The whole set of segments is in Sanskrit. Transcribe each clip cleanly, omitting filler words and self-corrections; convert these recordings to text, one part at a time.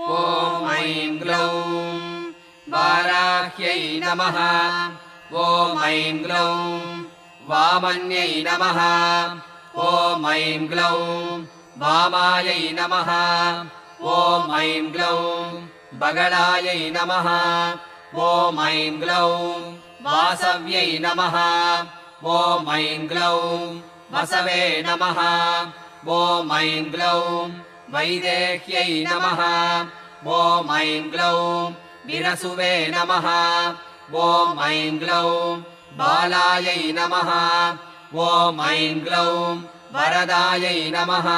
ॐ ऐं ग्लौं वाराह्यै नमः। ॐ ऐं ग्लौं वामन्यै नमः। ॐ ऐं ग्लौं वामायै नमः। ॐ ऐं ग्लौं बगलायै नमः। ॐ ऐं ग्लौं वासव्यै नमः। ॐ ऐं ग्लौं वसवे नमः। ॐ ऐं ग्लौं वैदेह्यै नमः। ॐ ऐं ग्लौं विरसुवे नमः। ॐ ऐं ग्लौं बालायै नमः। ॐ ऐं ग्लौं वरदायै नमः।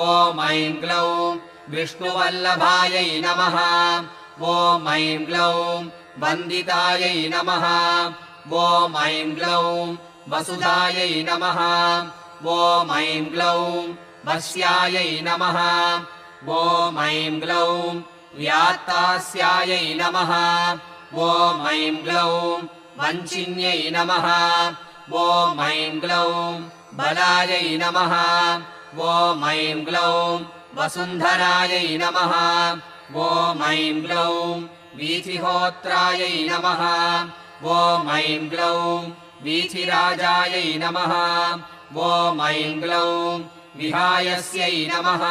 ॐ ऐं ग्लौं विष्णुवल्लभायै नमः। ॐ ऐं ग्लौं वन्दितायै नमः। ॐ ऐं ग्लौं वसुधायै नमः। ॐ ऐं ग्लौं वस्यायै नमः। ॐ ऐं ग्लौं व्यात्तास्यायै नमः। ॐ ऐं ग्लौं वञ्चिन्यै नमः। ॐ ऐं ग्लौं बलायै नमः। ॐ ऐं ग्लौं वसुन्धरायै नमः। ॐ ऐं ग्लौं वीथिहोत्रायै नमः। ॐ ऐं ग्लौं वीथिराजायै नमः। ॐ ऐं ग्लौं विहायस्यै नमः।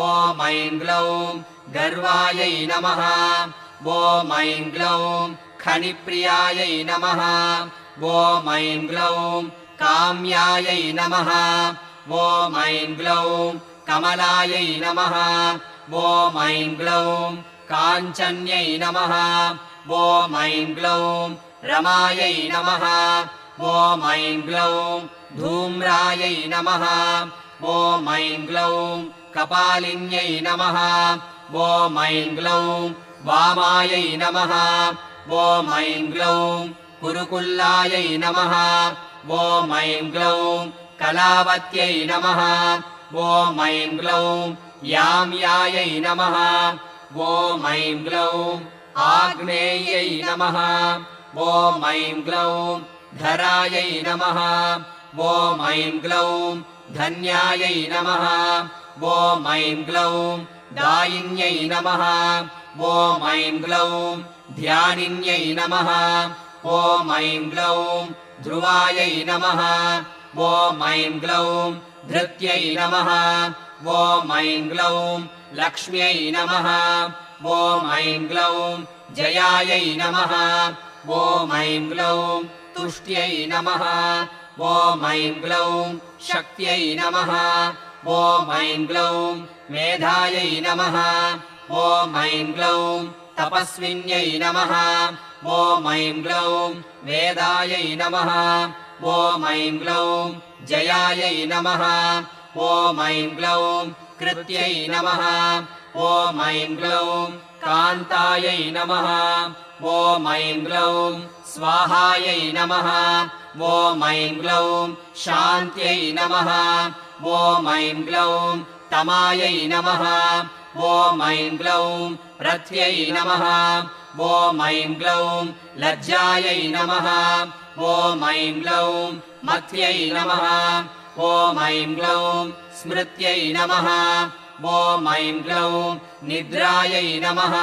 ॐ ऐं ग्लौं गर्वायै नमः। ॐ ऐं ग्लौं खनिप्रियायै नमः। ॐ ऐं ग्लौं काम्यायै नमः। ॐ ऐं ग्लौं कमलायै नमः। ॐ ऐं ग्लौं काञ्चन्यै नमः। ॐ ऐं ग्लौं रमायै नमः। ॐ ऐं ग्लौं धूम्रायै नमः। ॐ ऐं ग्लौं कपालिन्यै नमः। ॐ ऐं ग्लौं वामायै नमः। ॐ ऐं ग्लौं कुरुकुल्लायै नमः। ॐ ऐं ग्लौं कलावत्यै नमः। ॐ ऐं ग्लौं याम्यायै नमः। ॐ ऐं ग्लौं आग्नेयै नमः। ॐ ऐं ग्लौं धरायै नमः। ॐ ऐं ग्लौं धन्यायै नमः। ॐ ऐं ग्लौं दायिन्यै नमः। ॐ ऐं ग्लौं ध्यानिन्यै नमः। ॐ ऐं ग्लौं ध्रुवायै नमः। ॐ ऐं ग्लौं धृत्यै नमः। ॐ ऐं ग्लौं लक्ष्म्यै नमः। ॐ ऐं ग्लौं जयायै नमः। ॐ ऐं ग्लौं तुष्ट्यै नमः। ॐ ऐं ग्लौं शक्त्यै नमः। ॐ ऐं ग्लौं मेधायै नमः। ॐ ऐं ग्लौं तपस्विन्यै नमः। ॐ ऐं ग्लौं वेदायै नमः। ॐ ऐं ग्लौं जयायै नमः। ॐ ऐं ग्लौं कृत्यै नमः। ॐ ऐं ग्लौं कान्तायै नमः। ॐ ऐं ग्लौं स्वाहायै नमः। ॐ ऐं ग्लौं शान्त्यै नमः। ॐ ऐं ग्लौं तमायै नमः। ॐ ऐं ग्लौं रथ्यै नमः। ॐ ऐं ग्लौं लज्जायै नमः। ॐ ऐं ग्लौं मत्यै नमः। ॐ ऐं ग्लौं स्मृत्यै नमः। ॐ ऐं ग्लौं निद्रायै नमः।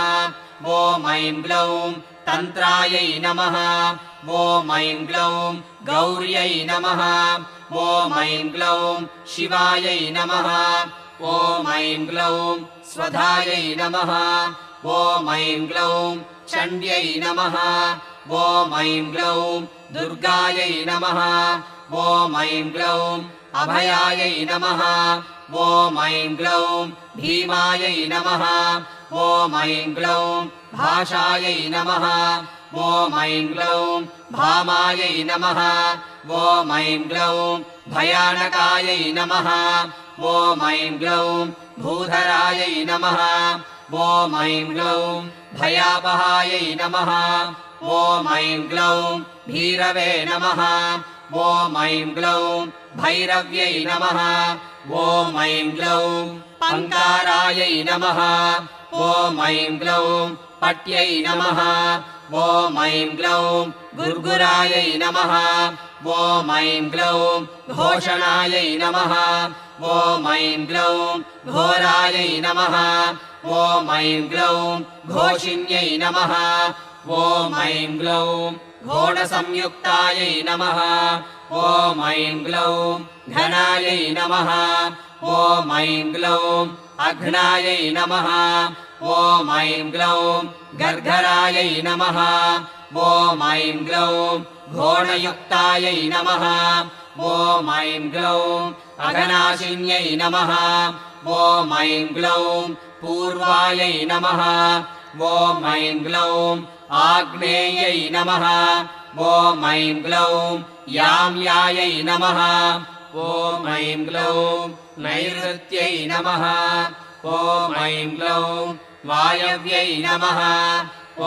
ॐ ऐं ग्लौं तन्त्रायै नमः। ॐ ऐं ग्लौं गौर्यै नमः। ॐ ऐं ग्लौं शिवायै नमः। ॐ ऐं ग्लौं स्वधायै नमः। ॐ ऐं ग्लौं चण्ड्यै नमः। ॐ ऐं ग्लौं दुर्गायै नमः। ॐ ऐं ग्लौं अभयायै नमः। ॐ ऐं ग्लौं भीमायै नमः। ॐ ऐं ग्लौं भाषायै नमः। ॐ ऐं ग्लौं भामायै नमः। ॐ ऐं ग्लौं भयानकायै नमः। ॐ ऐं ग्लौं भूधरायै नमः। ॐ ऐं ग्लौं भयापहायै नमः। ॐ ऐं ग्लौं भीरवे नमः। ॐ ऐं ग्लौं भैरव्यै नमः। ॐ ऐं ग्लौं पङ्कारायै नमः। ॐ ऐं ग्लौं पट्यै नमः। ॐ ऐं ग्लौं गुर्गुरायै नमः। ॐ ऐं ग्लौं घोषणायै नमः। ॐ ऐं ग्लौं घोरायै नमः। ॐ ऐं ग्लौं घोषिन्यै नमः ॐ ऐं ग्लौं घोणसंयुक्तायै नमः ॐ ऐं ग्लौं घनायै नमः ॐ ऐं ग्लौं अघ्नायै नमः ॐ ऐं ग्लौं गर्गरायै नमः ॐ ऐं ग्लौं घोणयुक्तायै नमः ॐ ऐं ग्लौं अघनाशिन्यै नमः ॐ ऐं ग्लौं पूर्वायै नमः ॐ ऐं ग्लौं आग्नेयै नमः ॐ ऐं ग्लौं याम्यायै नमः ॐ ऐं ग्लौं नैऋत्यै नमः ॐ ऐं ग्लौं वायव्यै नमः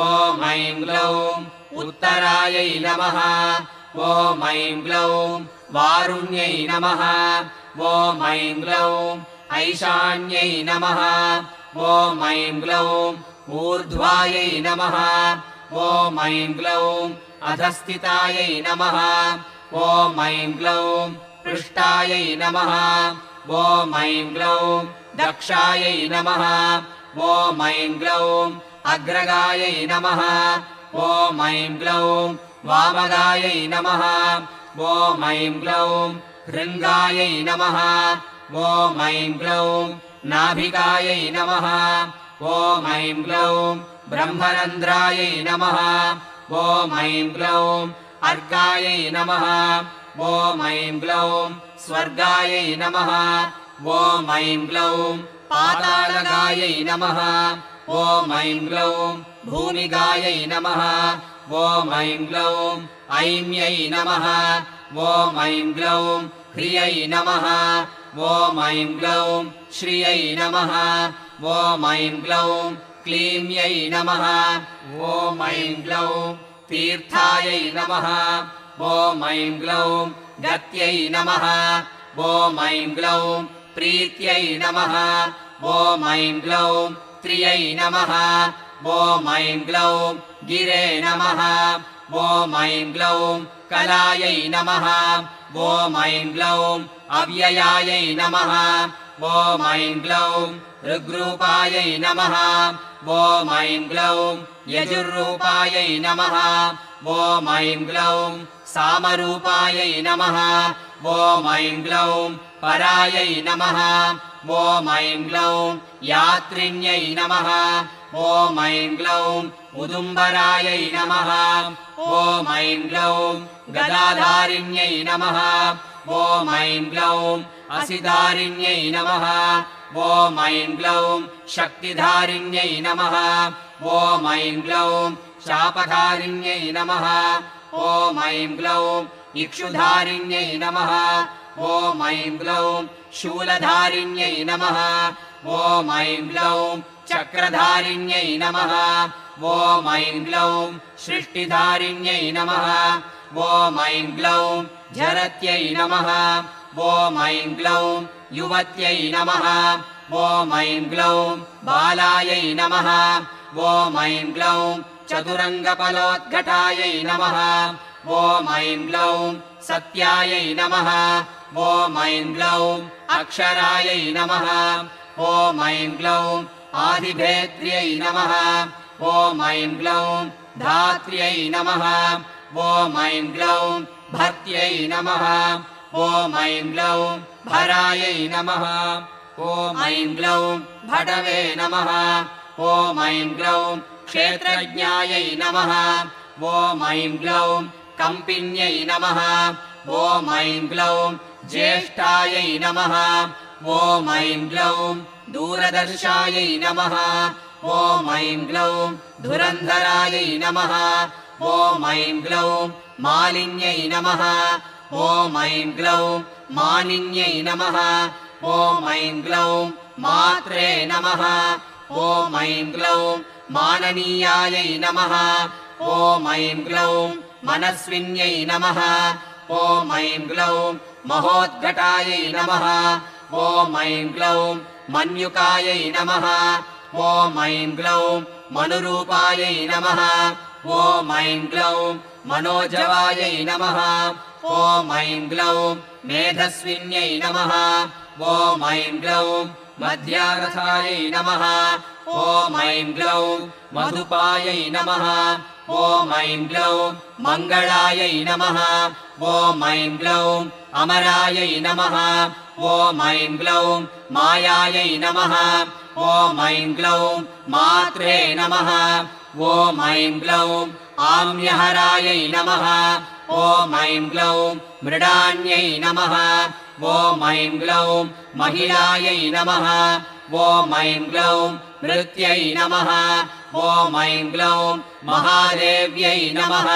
ॐ ऐं ग्लौं उत्तरायै नमः ॐ ऐं ग्लौं वारुण्यै नमः ॐ ऐं ग्लौं ऐशान्यै नमः ॐ ऐं ग्लौं ऊर्ध्वायै नमः ॐ ऐं ग्लौं अधस्थितायै नमः ॐ ऐं ग्लौं पृष्ठायै नमः ॐ ऐं ग्लौं दक्षायै नमः ॐ ऐं ग्लौं अग्रगायै नमः ॐ ऐं ग्लौं वामगायै नमः ॐ ऐं ग्लौं हृङ्गायै नमः ॐ ऐं ग्लौं नाभिकायै नमः ॐ ऐं ग्लौं ब्रह्मरन्ध्रायै नमः ॐ ऐं ग्लौं अर्कायै नमः ॐ ऐं ग्लौं स्वर्गायै नमः ॐ ऐं ग्लौं पातालगायै नमः ॐ ऐं ग्लौं भूमिगायै नमः ॐ ऐं ग्लौं ऐम्यै नमः ॐ ऐं ग्लौं ह्रियै नमः ॐ ऐं ग्लौं श्रियै नमः ॐ ऐं ग्लौं क्लीम्यै नमः ॐ ऐं ग्लौं तीर्थायै नमः ॐ ऐं ग्लौं गत्यै नमः ॐ ऐं ग्लौं प्रीत्यै नमः ॐ ऐं ग्लौं त्रियै नमः ॐ ऐं ग्लौं गिरे नमः ॐ ऐं ग्लौं कलायै नमः ॐ ऐं ग्लौं अव्ययायै नमः ॐ ऐं ग्लौं ऋग्रूपायै नमः ॐ ऐं ग्लौं यजुर्रूपायै नमः ॐ ऐं ग्लौं सामरूपायै नमः ॐ ऐं ग्लौं परायै नमः ॐ ऐं ग्लौं यात्रिण्यै नमः ॐ ऐं ग्लौं उदुम्बरायै नमः ॐ ऐं ग्लौं गदाधारिण्यै नमः ॐ ऐं ग्लौं असिधारिण्यै नमः ॐ ऐं ग्लौं शक्तिधारिण्यै नमः ॐ ऐं ग्लौं शापधारिण्यै नमः ॐ ऐं ग्लौं इक्षुधारिण्यै नमः ॐ ऐं ग्लौं शूलधारिण्यै नमः ॐ ऐं ग्लौं चक्रधारिण्यै नमः ॐ ऐं ग्लौं सृष्टिधारिण्यै नमः ॐ ऐं ग्लौं झरत्यै नमः ॐ ऐं ग्लौं युवत्यै नमः ॐ ऐं ग्लौं बालायै नमः ॐ ऐं ग्लौं चतुरङ्गफलोद्घटायै नमः ॐ ऐं ग्लौं सत्यायै नमः ॐ ऐं ग्लौं अक्षरायै नमः ॐ ऐं ग्लौं आदिभेत्र्यै नमः ॐ ऐं ग्लौं धात्र्यै नमः ॐ ऐं ग्लौं भर्त्यै नमः ॐ ऐं ग्लौं भरायै नमः ॐ ऐं ग्लौं भटवे नमः ॐ ऐं ग्लौं क्षेत्रज्ञायै नमः ॐ ऐं ग्लौं कम्पिन्यै नमः ॐ ऐं ग्लौं ज्येष्ठायै नमः ॐ ऐं ग्लौं दूरदर्शायै नमः ॐ ऐं ग्लौं धुरन्धरायै नमः ॐ ऐं ग्लौं मालिन्यै नमः ॐ ऐं ग्लौं मानिन्यै नमः ॐ ऐं ग्लौं मात्रे नमः ॐ ऐं ग्लौं माननीयायै नमः ॐ ऐं ग्लौं मनस्विन्यै नमः ॐ ऐं ग्लौं महोद्घटायै नमः ॐ ऐं ग्लौं मन्युकायै नमः ॐ ऐं ग्लौं मनुरूपायै नमः ॐ ऐं ग्लौं मनोजवायै नमः ॐ ऐं ग्लौं मेधस्विन्यै नमः ॐ ऐं ग्लौं मध्यारथायै नमः ॐ ऐं ग्लौं मधुपायै नमः ॐ ऐं ग्लौं मङ्गलायै नमः ॐ ऐं ग्लौं अमरायै नमः ॐ ऐं ग्लौं मायायै नमः ॐ ऐं ग्लौं मात्रे नमः ॐ ऐं ग्लौं आम्यहरायै नमः ॐ ऐं ग्लौं मृडान्यै नमः ॐ ऐं ग्लौं महिलायै नमः ॐ ऐं ग्लौं मृत्यै नमः ॐ ऐं ग्लौं महादेव्यै नमः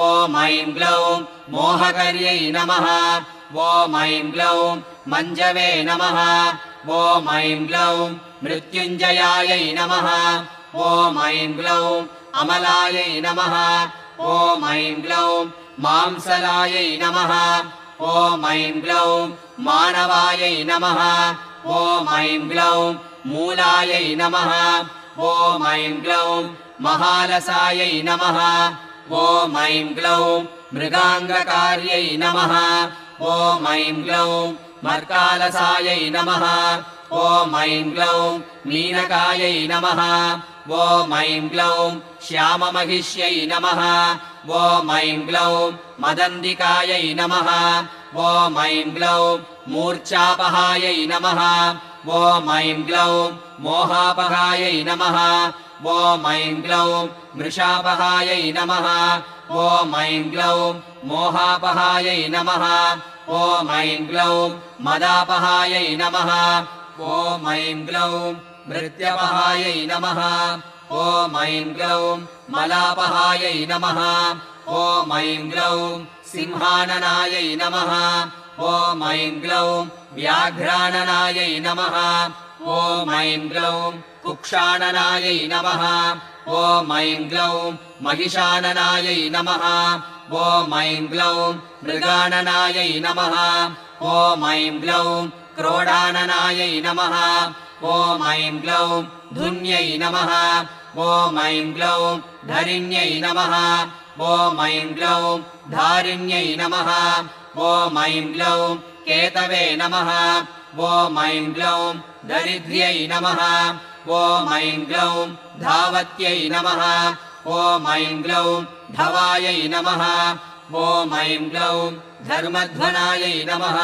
ॐ ऐं ग्लौं मोहकर्यै नमः ॐ ऐं ग्लौं मञ्जवे नमः ॐ ऐं ग्लौं मृत्युञ्जयायै नमः ॐ ऐं ग्लौं अमलायै नमः ॐ ऐं ग्लौं मांसलायै नमः ॐ ऐं ग्लौं मानवायै नमः ॐ ऐं ग्लौं मूलायै नमः ॐ ऐं ग्लौं महालसायै नमः ॐ ऐं ग्लौं मृगाङ्गकार्यै नमः ॐ ऐं ग्लौं मर्कालसायै नमः ॐ ऐं ग्लौं मीनकायै नमः ॐ ऐं ग्लौं श्याममहिष्यै नमः ॐ ऐं ग्लौं मदन्दिकायै नमः ॐ ऐं ग्लौं मूर्च्छापहायै नमः ॐ ऐं ग्लौं मोहापहायै नमः ॐ ऐं ग्लौं मृषापहायै नमः ॐ ऐं ग्लौं मोहापहायै नमः ॐ ऐं ग्लौं मदापहायै नमः ॐ ऐं ग्लौं मृत्यपहायै नमः ॐ ऐं ग्लौं मलापहायै नमः ॐ ऐं ग्लौं सिंहाननायै नमः ॐ ऐं ग्लौं व्याघ्राननायै नमः ॐ ऐं ग्लौं कुक्षाननायै नमः ॐ ऐं ग्लौं महिषाननायै नमः ॐ ऐं ग्लौं मृगाननायै नमः ॐ ऐं ग्लौं क्रोडाननायै नमः ॐ ऐं ग्लौं धुन्यै नमः ॐ ऐं ग्लौं धरिण्यै नमः ॐ ऐं ग्लौं धारिण्यै नमः ॐ ऐं ग्लौं केतवे नमः ॐ ऐं ग्लौं दरिद्र्यै नमः ॐ ऐं ग्लौं धावत्यै नमः ॐ ऐं ग्लौं धवायै नमः ॐ ऐं ग्लौं धर्मध्वनायै नमः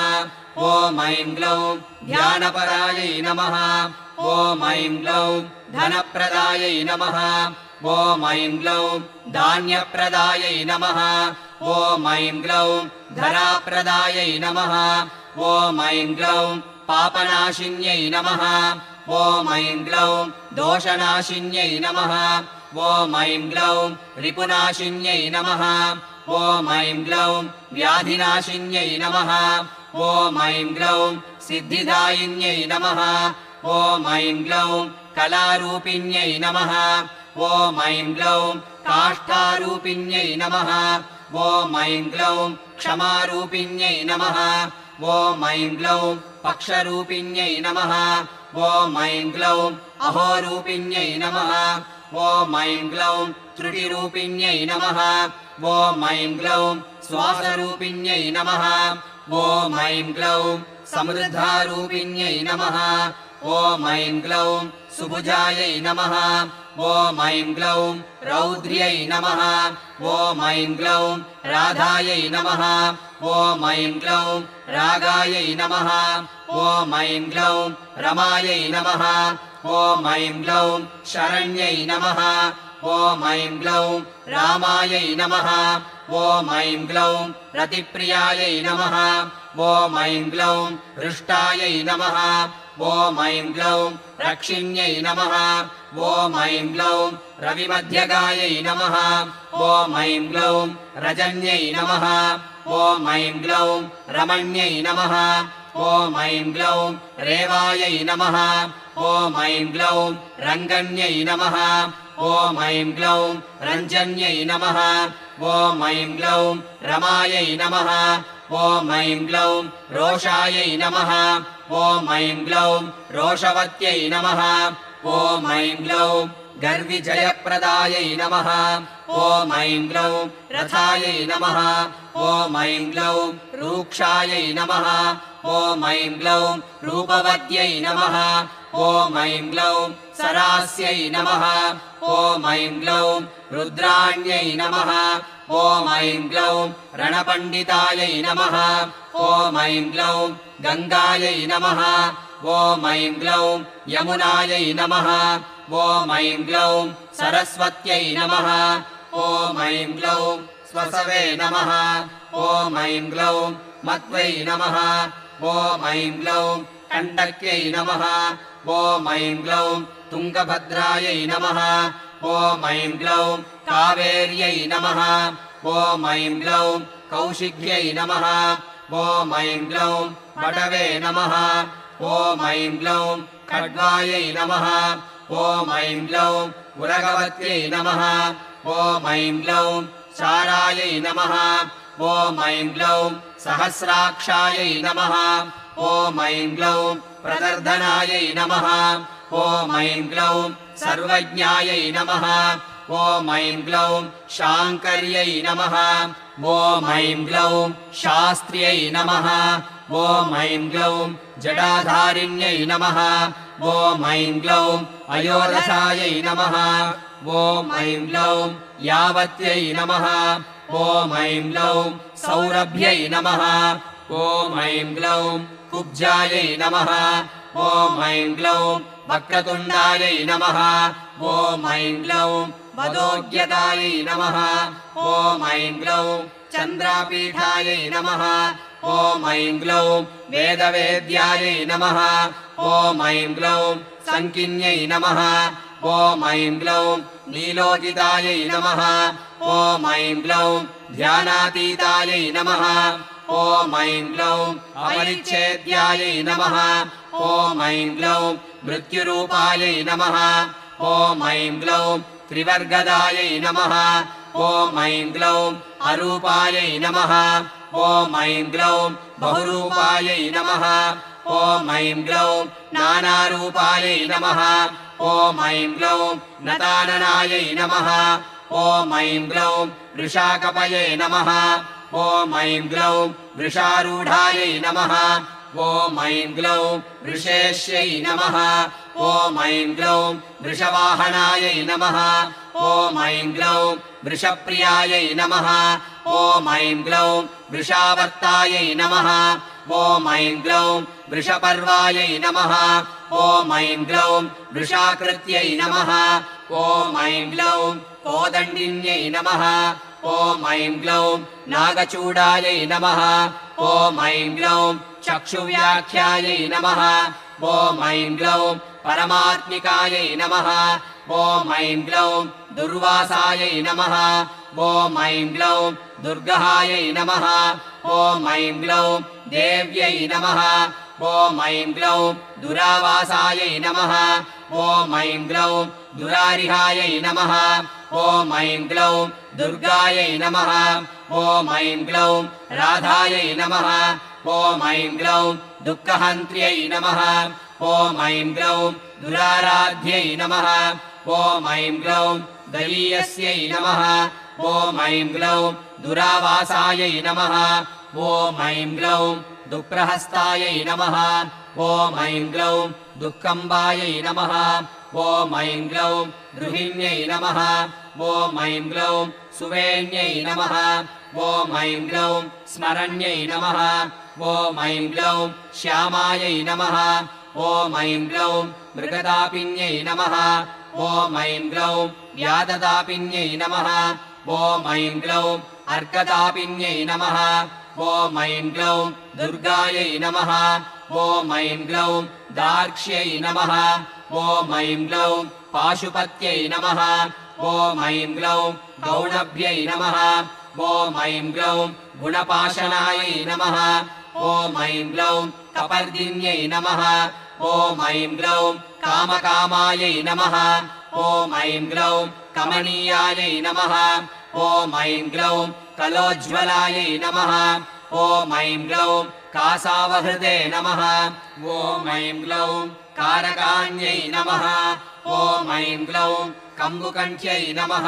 ॐ ऐं ग्लौं ध्यानपरायै नमः ॐ ऐं ग्लौं धनप्रदायै नमः ॐ ऐं ग्लौं धान्यप्रदायै नमः ॐ ऐं ग्लौं धराप्रदायै नमः ॐ ऐं ग्लौं पापनाशिन्यै नमः ॐ ऐं ग्लौं दोषनाशिन्यै नमः ॐ ऐं ग्लौं रिपुनाशिन्यै नमः ॐ ऐं ग्लौं व्याधिनाशिन्यै नमः ॐ ऐं ग्लौं सिद्धिदायिन्यै नमः ॐ ऐं ग्लौं कलारूपिण्यै नमः ॐ ऐं ग्लौं काष्ठारूपिण्यै नमः ॐ ऐं ग्लौं क्षमारूपिण्यै नमः ॐ ऐं ग्लौं पक्षरूपिण्यै नमः ॐ ऐं ग्लौं अहोरूपिण्यै नमः ॐ ऐं ग्लौं त्रुटिरूपिण्यै नमः ॐ ऐं ग्लौं श्वासरूपिण्यै नमः ॐ ऐं ग्लौं समृद्धारूपिण्यै नमः ॐ ऐं ग्लौं सुभुजायै नमः ॐ ऐं ग्लौं रौद्र्यै नमः ॐ ऐं ग्लौं राधायै नमः ॐ ऐं ग्लौं रागायै नमः ॐ ऐं ग्लौं रमायै नमः ॐ ऐं ग्लौं शरण्यै नमः ॐ ऐं ग्लौं रामायै नमः ॐ ऐं ग्लौं रतिप्रियायै नमः ॐ ऐं ग्लौं हृष्टायै नमः ॐ ऐं ग्लौं रक्षिण्यै नमः ॐ ऐं ग्लौं रविमध्यगायै नमः ॐ ऐं ग्लौं रजन्यै नमः ॐ ऐं ग्लौं रमण्यै नमः ॐ ऐं ग्लौं रेवायै नमः ॐ ऐं ग्लौं रङ्गण्यै नमः ॐ ऐं ग्लौं रञ्जन्यै नमः ॐ ऐं ग्लौं रमायै नमः ॐ ऐं ग्लौं रोषायै नमः ॐ ऐं ग्लौं रोषवत्यै नमः ॐ ऐं ग्लौं गर्विजयप्रदायै नमः ॐ ऐं ग्लौं रथायै नमः ॐ ऐं ग्लौं रूक्षायै नमः ॐ ऐं ग्लौं रूपवत्यै नमः ॐ ऐं ग्लौं सरास्यै नमः ॐ ऐं ग्लौं रुद्राण्यै नमः ॐ ऐं ग्लौं रणपण्डितायै नमः ॐ ऐं ग्लौं गङ्गायै नमः ॐ ऐं ग्लौं यमुनायै नमः ॐ ऐं ग्लौं सरस्वत्यै नमः ॐ ऐं ग्लौं स्वसवे नमः ॐ ऐं ग्लौं मत्वै नमः ॐ ऐं ग्लौं कण्टक्यै नमः ॐ ऐं ग्लौं तुङ्गभद्रायै नमः ॐ ऐं ग्लौं कावेर्यै नमः ॐ ऐं ग्लौं कौशिक्यै नमः ॐ ऐं ग्लौं वटवे नमः ॐ ऐं ग्लौं खड्वायै नमः ॐ ऐं ग्लौं उरगवत्यै नमः ॐ ऐं ग्लौं चारायै नमः ॐ ऐं ग्लौं सहस्राक्षायै नमः ॐ ऐं ग्लौं प्रदर्धनायै नमः ॐ ऐं ग्लौं सर्वज्ञायै नमः ॐ ऐं ग्लौं शाङ्कर्यै नमः ॐ ऐं ग्लौं शास्त्र्यै नमः ॐ ऐं ग्लौं जटाधारिण्यै नमः ॐ ऐं ग्लौं अयोरसायै नमः ॐ ऐं ग्लौं यावत्यै नमः ॐ ऐं ग्लौं सौरभ्यै नमः ॐ ऐं ग्लौं कुब्जायै नमः ॐ ऐं ग्लौं वक्रतुण्डायै नमः ॐ ऐं ग्लौं वदोग्यतायै नमः ॐ ऐं ग्लौं चन्द्रापीठायै नमः ॐ ऐं ग्लौं वेदवेद्यायै नमः ॐ ऐं ग्लौं सङ्किन्यै नमः ॐ ऐं ग्लौं नीलोदितायै नमः ॐ ऐं ग्लौं ध्यानातीतायै नमः ॐ ऐं ग्लौं अपरिच्छेद्यायै नमः ॐ ऐं ग्लौं मृत्युरूपायै नमः ॐ ऐं ग्लौं त्रिवर्गदायै नमः ॐ ऐं ग्लौं अरूपायै नमः ॐ ऐं ग्लौं बहुरूपायै नमः ॐ ऐं ग्लौं नानारूपायै नमः ॐ ऐं ग्लौं नताननायै नमः ॐ ऐं ग्लौं वृषाकपये नमः ॐ ऐं ग्लौं वृषारूढायै नमः ॐ ऐं ग्लौं वृषेश्यै नमः ॐ ऐं ग्लौं वृषवाहनायै नमः ॐ ऐं ग्लौं वृषप्रियायै नमः ॐ ऐं ग्लौं वृषावर्तायै नमः ॐ ऐं ग्लौं वृषपर्वायै नमः ॐ ऐं ग्लौं वृषाकृत्यै नमः ॐ ऐं ग्लौं कोदण्डिन्यै नमः ॐ ऐं ग्लौं नागचूडायै नमः ॐ ऐं ग्लौं चक्षुव्याख्यायै नमः ॐ ऐं ग्लौं परमात्मिकायै नमः ॐ ऐं ग्लौं दुर्वासायै नमः ॐ ऐं ग्लौं दुर्गहायै नमः ॐ ऐं ग्लौं देव्यै नमः ॐ ऐं ग्लौं दुरावासायै नमः ॐ ऐं ग्लौं दुरारिहायै नमः ॐ ऐं ग्लौं दुर्गायै नमः ॐ ऐं ग्लौं राधायै नमः ॐ ऐं ग्लौं दुःखहन्त्र्यै नमः ॐ ऐं ग्लौं दुराराध्यै नमः ॐ ऐं ग्लौं दलीयस्यै नमः ॐ ऐं ग्लौं दुरावासायै नमः ॐ ऐं ग्लौं दुःप्रहस्तायै नमः ॐ ऐं ग्लौं दुःखम्बायै नमः ॐ ऐं ग्लौं द्रुहिण्यै नमः ॐ ऐं ग्लौं सुवेण्यै नमः ॐ ऐं ग्लौं स्मरण्यै नमः ॐ ऐं ग्लौं श्यामायै नमः ॐ ऐं ग्लौं मृगदापिन्यै नमः ॐ ऐं ग्लौं व्याददापिन्यै नमः ॐ ऐं ग्लौं अर्कदापिन्यै नमः ॐ ऐं ग्लौं दुर्गायै नमः ॐ ऐं ग्लौं दार्क्ष्यै नमः ॐ ऐं ग्लौं पाशुपत्यै नमः ॐ ऐं ग्लौं गौणभ्यै नमः ॐ ऐं ग्लौं गुणपाशनायै नमः ॐ ऐं ग्लौं कपर्दिन्यै नमः ॐ ऐं ग्लौं कामकामायै नमः ॐ ऐं ग्लौं कमनीयायै नमः ॐ ऐं ग्लौं कलोज्ज्वलायै नमः ॐ ऐं ग्लौं कासावहृदे नमः ॐ ऐं ग्लौं कारकाण्यै नमः ॐ ऐं ग्लौं कम्बुकण्ठ्यै नमः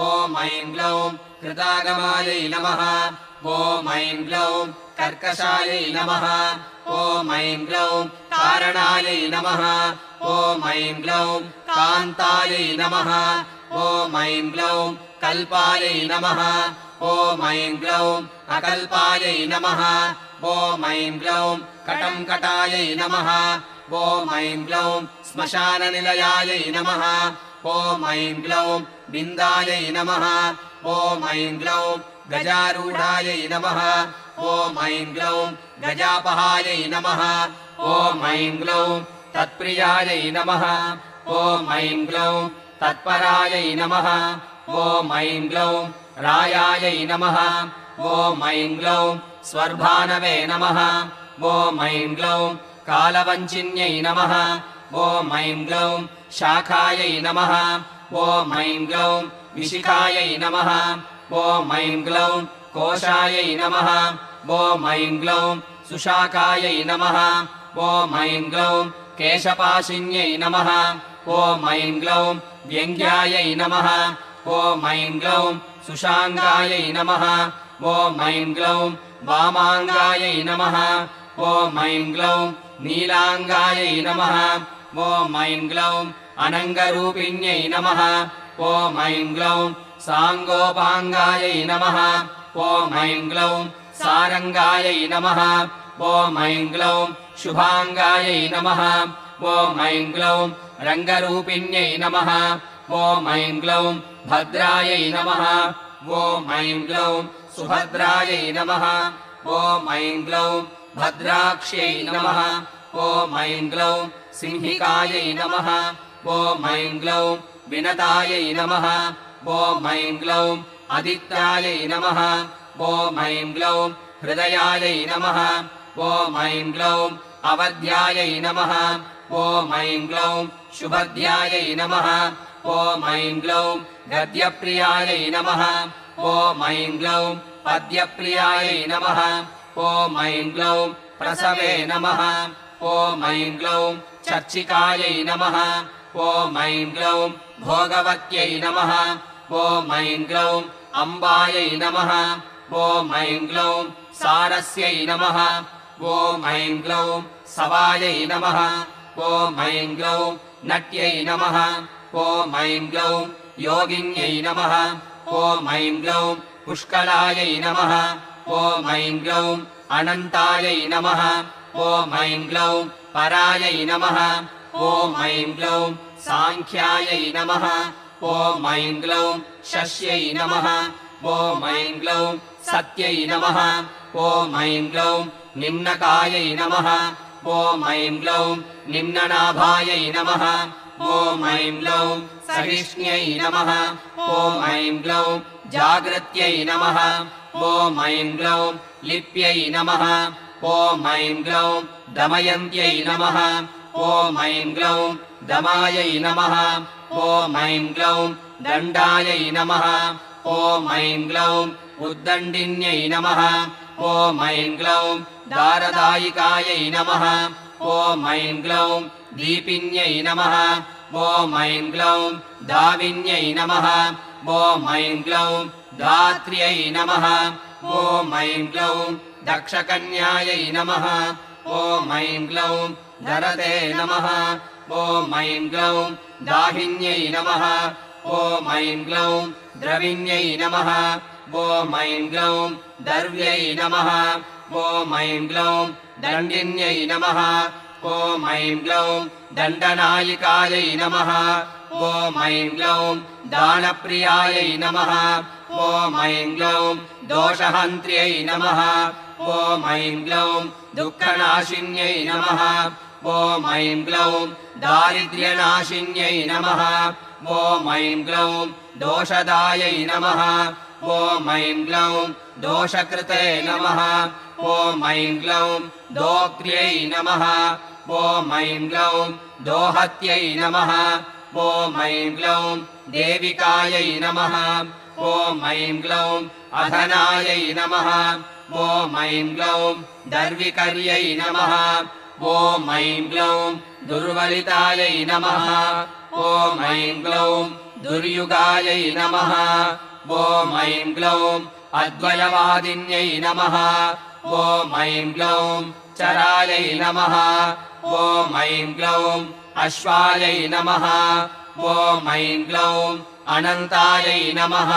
ॐ ऐं ग्लौं कृतागमायै नमः ॐ ऐं ग्लौं कर्कशायै नमः ॐ ऐं ग्लौं कारणायै नमः ॐ ऐं ग्लौं कान्तायै नमः ॐ ऐं ग्लौं कल्पायै नमः ॐ ऐं ग्लौं अकल्पायै नमः ॐ ऐं ग्लौं कटङ्कटायै नमः ॐ ऐं ग्लौं श्मशाननिलयायै नमः ॐ ऐं ग्लौं बिन्दायै नमः ॐ ऐं ग्लौं गजारूढायै नमः ॐ ऐं ग्लौं गजापहायै नमः ॐ ऐं ग्लौं तत्प्रियायै नमः ॐ ऐं ग्लौं तत्परायै नमः ॐ ऐं ग्लौं रायायै नमः ॐ ऐं ग्लौं स्वर्भानवे नमः ॐ ऐं ग्लौं कालवञ्चिन्यै नमः ॐ ऐं ग्लौं शाखायै नमः ॐ ऐं ग्लौं विशिखायै नमः ॐ ऐं ग्लौं कोशायै नमः ॐ ऐं ग्लौं सुशाखायै नमः ॐ ऐं ग्लौं केशपाशिन्यै नमः ॐ ऐं ग्लौं व्यङ्ग्यायै नमः ॐ ऐं ग्लौं सुषाङ्गायै नमः ॐ ऐं ग्लौं वामाङ्गायै नमः ॐ ऐं ग्लौं नीलाङ्गायै नमः ॐ ऐं ग्लौं अनङ्गरूपिण्यै नमः ॐ ऐं ग्लौं साङ्गोपाङ्गायै नमः ॐ ऐं ग्लौं सारङ्गायै नमः ॐ ऐं ग्लौं शुभाङ्गायै नमः ॐ ऐं ग्लौं रङ्गरूपिण्यै नमः ॐ ऐं ग्लौं भद्रायै नमः ॐ ऐं ग्लौं सुभद्रायै नमः ॐ ऐं ग्लौं भद्राक्ष्यै नमः ॐ ऐं ग्लौं सिंहिकायै नमः ॐ ऐं ग्लौं विनतायै नमः ॐ ऐं ग्लौं आदित्यायै नमः ॐ ऐं ग्लौं हृदयायै नमः ॐ ऐं ग्लौं अवध्यायै नमः ॐ ऐं ग्लौं शुभध्यायै नमः ॐ ऐं ग्लौं गद्यप्रियायै नमः ॐ ऐं ग्लौं पद्यप्रियायै नमः ॐ ऐं ग्लौं प्रसवे नमः ॐ ऐं ग्लौं चर्चिकायै नमः ॐ ऐं ग्लौं भोगवत्यै नमः ॐ ऐं ग्लौं अम्बायै नमः ॐ ऐं ग्लौं सारस्यै नमः ॐ ऐं ग्लौं सवायै नमः ॐ ऐं ग्लौं नट्यै नमः ॐ ऐं ग्लौं योगिन्यै नमः ॐ ऐं ग्लौं पुष्कलायै नमः ॐ ऐं ग्लौं अनन्तायै नमः ॐ ऐं ग्लौं परायै नमः ॐ ऐं ग्लौं साङ्ख्यायै नमः ॐ ऐं ग्लौं शस्यै नमः ॐ ऐं ग्लौं सत्यै नमः ॐ ऐं ग्लौं निम्नकायै नमः ॐ ऐं ग्लौं निम्ननाभायै नमः ॐ ऐं ग्लौं सहिष्ण्यै नमः ॐ ऐं ग्लौं जागृत्यै नमः ॐ ऐं ग्लौं लिप्यै नमः ॐ ऐं ग्लौं दमयन्त्यै नमः ॐ ऐं ग्लौं दमायै नमः ॐ ऐं ग्लौं दण्डायै नमः ॐ ऐं ग्लौं उद्दण्डिन्यै नमः ॐ ऐं ग्लौं दारदायिकायै नमः ॐ ऐं ग्लौं दीपिन्यै नमः ॐ ऐं ग्लौं दाविन्यै नमः ॐ ऐं ग्लौं धात्र्यै नमः ॐ ऐं ग्लौं दक्षकन्यायै नमः ॐ ऐं ग्लौं धरते नमः ॐ ऐं ग्लौं दाहिन्यै नमः ॐ ऐं ग्लौं द्रविण्यै नमः ॐ ऐं ग्लौं दर्व्यै नमः ॐ ऐं ग्लौं दण्डिन्यै नमः ॐ ऐं ग्लौं दण्डनायिकायै नमः ॐ ऐं ग्लौं दानप्रियायै नमः ॐ ऐं ग्लौं दोषहन्त्र्यै नमः ॐ ऐं ग्लौं दुःखनाशिन्यै नमः ॐ ऐं ग्लौं दारिद्र्यनाशिन्यै नमः ॐ ऐं ग्लौं दोषदायै नमः ॐ ऐं ग्लौं दोषकृते नमः ॐ ऐं ग्लौं दोक्त्र्यै नमः ॐ ऐं ग्लौं दोहत्यै नमः ॐ ऐं ग्लौं देविकायै नमः ॐ ऐं ग्लौं अधनायै नमः ॐ ऐं ग्लौं दर्विकर्यै नमः ॐ ऐं ग्लौं दुर्वलितायै नमः ॐ ऐं ग्लौं दुर्युगायै नमः ॐ ऐं ग्लौं अद्वयवादिन्यै नमः ॐ ऐं ग्लौं चरायै नमः ॐ ऐं ग्लौं अश्वायै नमः ॐ ऐं ग्लौं अनन्तायै नमः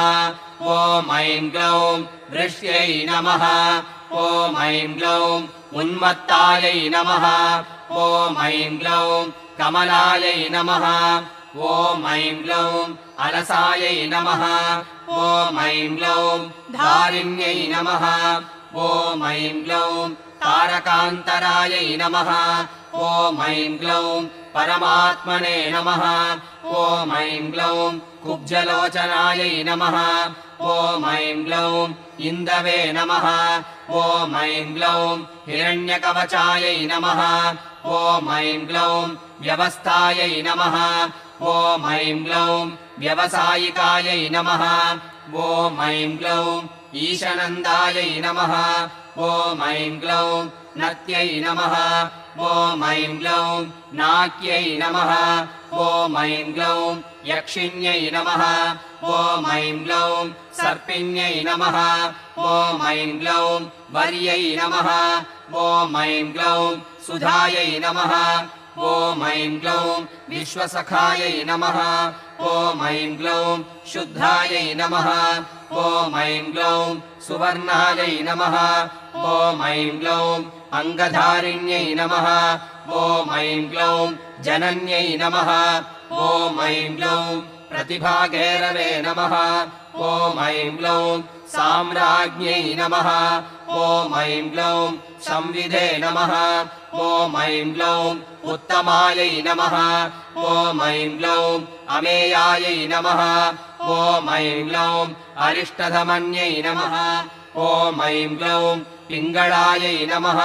ॐ ऐं ग्लौं वृष्ट्यै नमः ॐ ऐं ग्लौं उन्मत्तायै नमः ॐ ऐं ग्लौं कमलायै नमः ॐ ऐं ग्लौं अलसायै नमः ॐ ऐं ग्लौं धारिण्यै नमः ॐ ऐं ग्लौं तारकान्तरायै नमः ॐ ऐं ग्लौं परमात्मने नमः ॐ ऐं ग्लौं कुब्जलोचनायै नमः ॐ ऐं ग्लौं इन्दवे नमः ॐ ऐं ग्लौं हिरण्यकवचायै नमः ॐ ऐं ग्लौं व्यवस्थायै नमः ॐ ऐं ग्लौं व्यवसायिकायै नमः ॐ ऐं ग्लौं ईशनन्दायै नमः ॐ ऐं ग्लौं नत्यै नमः ॐ ऐं ग्लौं नाक्यै नमः ॐ ऐं ग्लौं यक्षिण्यै नमः ॐ ऐं ग्लौं सर्पिण्यै नमः ॐ ऐं ग्लौं वर्यै नमः ॐ ऐं ग्लौं सुधायै नमः ॐ ऐं ग्लौं विश्वसखायै नमः ॐ ऐं ग्लौं शुद्धायै नमः ॐ ऐं ग्लौं सुवर्णायै नमः ॐ ऐं ग्लौं अङ्गधारिण्यै नमः ॐ ऐं ग्लौं जनन्यै नमः ॐ ऐं ग्लौं प्रतिभागैरवे नमः ॐ ऐं ग्लौं साम्राज्ञै नमः ॐ ऐं ग्लौं संविधे नमः ॐ ऐं ग्लौं उत्तमायै नमः ॐ ऐं ग्लौं अमेयायै नमः ॐ ऐं ग्लौं अरिष्टधमन्यै नमः ॐ ऐं ग्लौं पिङ्गळायै नमः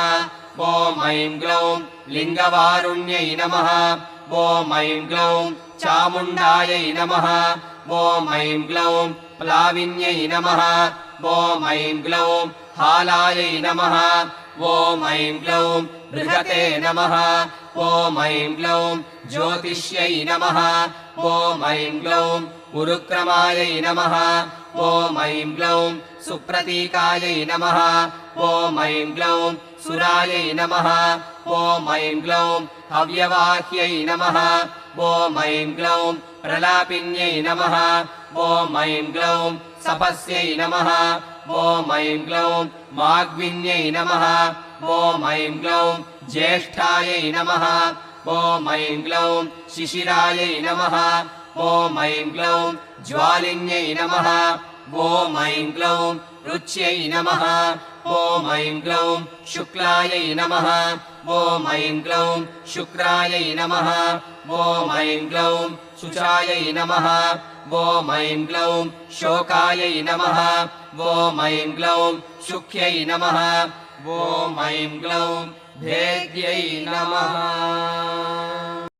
ॐ ऐं ग्लौं लिङ्गवारुण्यै नमः ॐ ऐं ग्लौं चामुण्डायै नमः ॐ ऐं ग्लौं प्लाविन्यै नमः ॐ ऐं ग्लौं हालायै नमः ॐ ऐं ग्लौं बृहते नमः ॐ ऐं ग्लौं ज्योतिष्यै नमः ॐ ऐं ग्लौं उरुक्रमायै नमः ॐ ऐं ग्लौं सुप्रतीकायै नमः ॐ ऐं ग्लौं सुरायै नमः ॐ ऐं ग्लौं हव्यवाह्यै नमः ॐ ऐं ग्लौं प्रलापिन्यै नमः ॐ ऐं ग्लौं सपस्यै नमः ॐ ऐं ग्लौं माग्विन्यै नमः ॐ ऐं ग्लौं ज्येष्ठायै नमः ॐ ऐं ग्लौं शिशिरायै नमः ॐ ऐं ग्लौं ज्वालिन्यै नमः ॐ ऐं ग्लौं रुच्यै नमः ॐ ऐं ग्लौं शुक्लायै नमः ॐ ऐं ग्लौं शुक्रायै नमः ॐ ऐं ग्लौं शुचायै नमः ॐ ऐं ग्लौं शोकायै नमः ॐ ऐं ग्लौं शुक्यै नमः ॐ ऐं ग्लौं भेद्यै नमः।